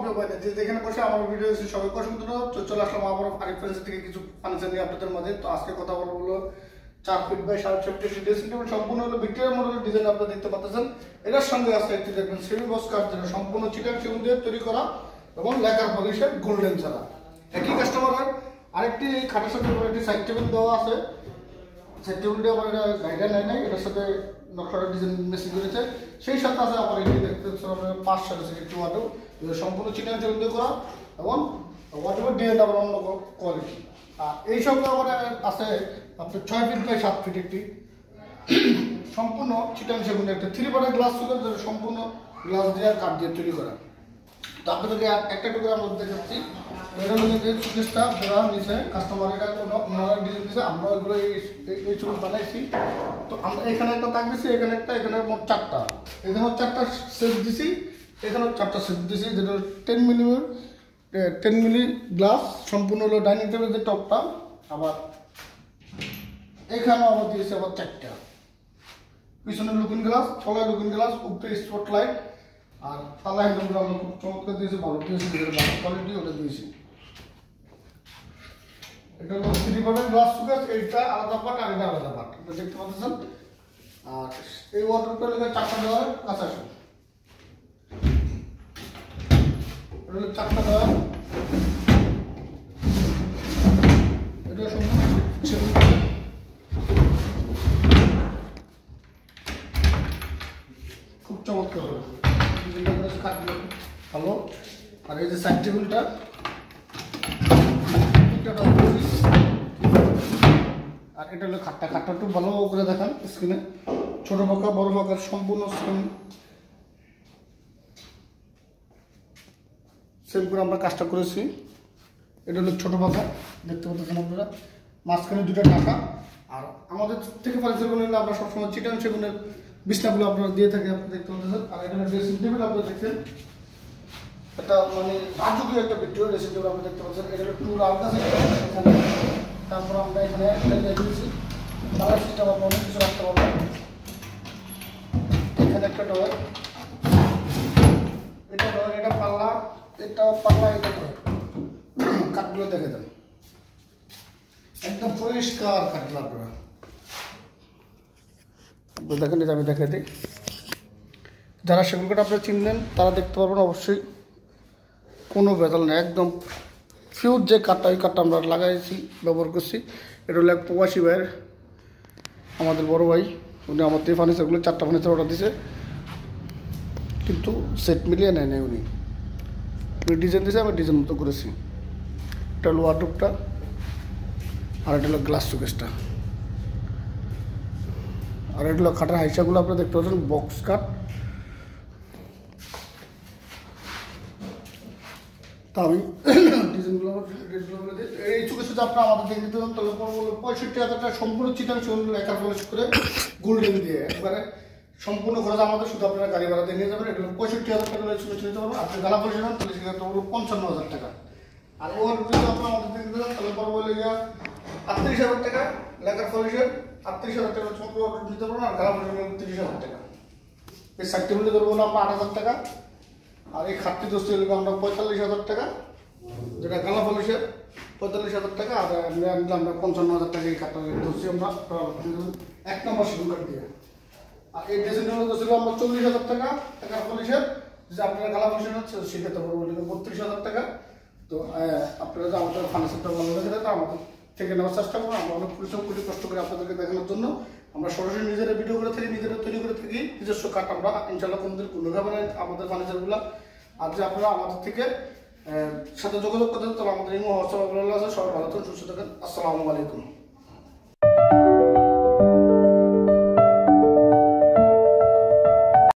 প্রিয় ভাই যেখানে বসে আমার ভিডিও দেখছি সবাইকে অসংখ্য ধন্যবাদ। তো চলে আসলাম আবার আরেক ফ্রেন্ডস থেকে কিছু ফার্নিচার নিয়ে আপনাদের মাঝে। তো আজকে কথা বলবো হলো 4 feet by 7.5 feet dressing table, সম্পূর্ণ হলো ভিক্টোরিয়া মডেলের ডিজাইন আপনারা দেখতে পাচ্ছেন। এটার সঙ্গে আছে একটি দেখবেন সেমি বক্স কাঠ, যেটা সম্পূর্ণ চিটাং সেগুন দিয়ে তৈরি করা এবং লেকার পলিশের গোল্ডেন ছাড়া। একই কাস্টমারের আরেকটি খাটের সাথে একটি সাইড টেবিল দেওয়া আছে। সাইড টেবিলটি আমার এটা গাইডার নাই, এটার সাথে নকশাটা ডিজাইন মেশিন করেছে। সেই সাথে আছে আমার এটি দেখতে পাচ্ছেন আপনার 5 একটি ওয়ার্ডও সম্পূর্ণ চিটাং সেগুন দিয়ে করা এবং ওয়ার্ডের ডিজাইন আবার অন্য কোয়ালিটি। আর এই সঙ্গে আমার আছে আপনার 6 ফিট বাই 7 ফিট একটি সম্পূর্ণ চিটাং সেগুনের একটা 3 পার্টের গ্লাস ছিল, যেটা সম্পূর্ণ গ্লাস দিয়ে কাঠ দিয়ে তৈরি করা। তো আপনাদেরকে একটা টুকরো আমরা দেখাচ্ছি। এটা হলো যে সুকেশটা পুরো নিচে কাস্টমার এটা নর্মাল ডিজাইন দিয়েছে, আমরা এগুলো এই চুল বানাইছি। তো আমরা এখানে একটা তাক দিছি, এখানে একটা, এখানে মোট 4টা, এখানেও 4টা সেট দিছি, এখানেও 4টা সেট দিছি, যেটা 10 মিলি গ্লাস সম্পূর্ণ হলো ডাইনিং টেবিলের যে টপটা। আবার এখানেও আবার দিয়েছি আবার 4টা, পিছনে লুকিং গ্লাস, তলায় লুকিং গ্লাস, উপরে স্পটলাইট। আর তালা হ্যান্ডেলগুলো আমরা খুব চমৎকার দিয়েছি, ভালো দিয়েছি, কোয়ালিটি ওটা দিয়েছি। এটা হলো 3 পার্টের গ্লাস সুকেস, এইটা আলাদা পার্ট আর এটা আলাদা পার্ট, এটা দেখতে পাচ্ছেন। আর এই ওয়াটারটা লেগে 4টা দেওয়ার কাছাকাছি, এটা হলো 4টা দেওয়ার। এটা খুব চমৎকার হবে, ভালো। আর এই যে সাইড টেবিলটা, আর এটা হলো খাটটা একটু ভালো করে দেখান স্ক্রিনে। ছোট পাকা বড় পাকার সম্পূর্ণ সেম করে আমরা কাজটা করেছি। এটা হলো ছোট পাকা, দেখতে পাচ্ছেন আপনারা, মাঝখানে 2টা টাকা। আর আমাদের থেকে ফার্নিচারগুলো নিলে আমরা সবসময় চিটাং সেগুনের বিছনাগুলো আপনারা দিয়ে থাকি, আপনি দেখতে পাচ্ছেন। আর এটা ড্রেসিং টেবিল আপনারা দেখছেন, এটা মানে রাজকীয় একটা ভিক্টোরিয়া ড্রেসিং টেবিল আপনি দেখতে পাচ্ছেন। এটা হলো 2 রাউন্ড আছে এখানে। তারপর আমরা এখানে দিয়েছি কালার সিস্টেম, আপনি অনেক কিছু রাখতে পারবেন। এখানে একটা ডয়ার, এটা ডয়ার, এটা পাল্লা, এটা পাল্লা, এটা ডয়ার। কাঠগুলো দেখে দেন, একদম পরিষ্কার কাঠগুলো আপনারা দেখেন। এটা আমি দেখে দিই, যারা সেগুন কাঠ আপনারা চিনলেন তারা দেখতে পারবেন অবশ্যই, কোনো ভেজাল নেই, একদম ফিউজ যে কাঠটা, ওই কাঠটা আমরা লাগাইছি, ব্যবহার করছি। এটা হলো এক প্রবাসী ভাইয়ের, আমাদের বড় ভাই, উনি আমার থেকে ফার্নিচারগুলো 4টা ফার্নিচার অর্ডার দিয়েছে, কিন্তু সেট মিলিয়ে নেয় নাই উনি ডিজাইন দিয়েছে, আমি ডিজাইন মতো করেছি। এটা হলো ওয়ার্ডরোবটা, আর এটা হলো গ্লাস শোকেসটা, আর এটা হলো খাটের হাইসাগুলো আপনারা দেখতে পাচ্ছেন, বক্স কাট। তা আমি ডিজাইনগুলো এই চোখে শুধু আপনারা আমাদের দেখে দিতে পারেন, তাহলে 65,000 টাকা সম্পূর্ণ চিটাং সেগুন লেকার পলিশ করে গোল্ডেন দিয়ে একবারে সম্পূর্ণ খরচ আমাদের, শুধু আপনারা গাড়ি ভাড়া দিয়ে নিয়ে যাবেন। এটা 65,000 টাকা চুকে নিতে পারবেন। আপনি গালা পলিশ নেন তাহলে সেক্ষেত্রে হলো 55,000 টাকা। আর ওর যদি আপনারা আমাদের দেখে দিতে পারেন তাহলে পর বলে গিয়া 38,000 টাকা লেকার পলিশের, 38,000 টাকা সম্পূর্ণ নিতে পারবেন। আর গালা পলিশ 30,000 টাকা। এই সাইড টেবিলে ধরবো আমরা 8,000 টাকা। আর এই খাটটি দোষটি হলে আমরা 45,000 টাকা, যেটা গালা পলিশের 45,000 টাকা। আর আমরা 55,000 টাকা এই খাটটা ধরছি আমরা 1 নম্বর সেগুন কাঠ দিয়ে। আর এই ড্রেসিং টেবিল ধরছিল আমরা 40,000 টাকা টাকার পলিশের, যে আপনারা গালা পলিশের হচ্ছে সেক্ষেত্রে পড়বো 32,000 টাকা। তো আপনারা যে আমাদের ফার্নিচারটা ভালো লেগে থাকে আমাদের থেকে নেওয়ার চেষ্টা করুন। আমরা অনেক পরিশ্রম করি, কষ্ট করে আপনাদেরকে দেখানোর জন্য। আমরা সরাসরি নিজেরা ভিডিও করে থাকি, নিজেরা তৈরি করে থাকি, নিজস্ব কাঠ আমরা ইনশাল্লাহ কোনোদিন কোনো খাবেন আমাদের ফার্নিচারগুলো। আর যে আপনারা আমাদের থেকে সাথে যোগাযোগ করতেন তাহলে আমাদের এই হোয়াটসঅ্যাপ আছে। সবাই ভালো থাকুন, সুস্থ থাকেন। আসসালামু আলাইকুম।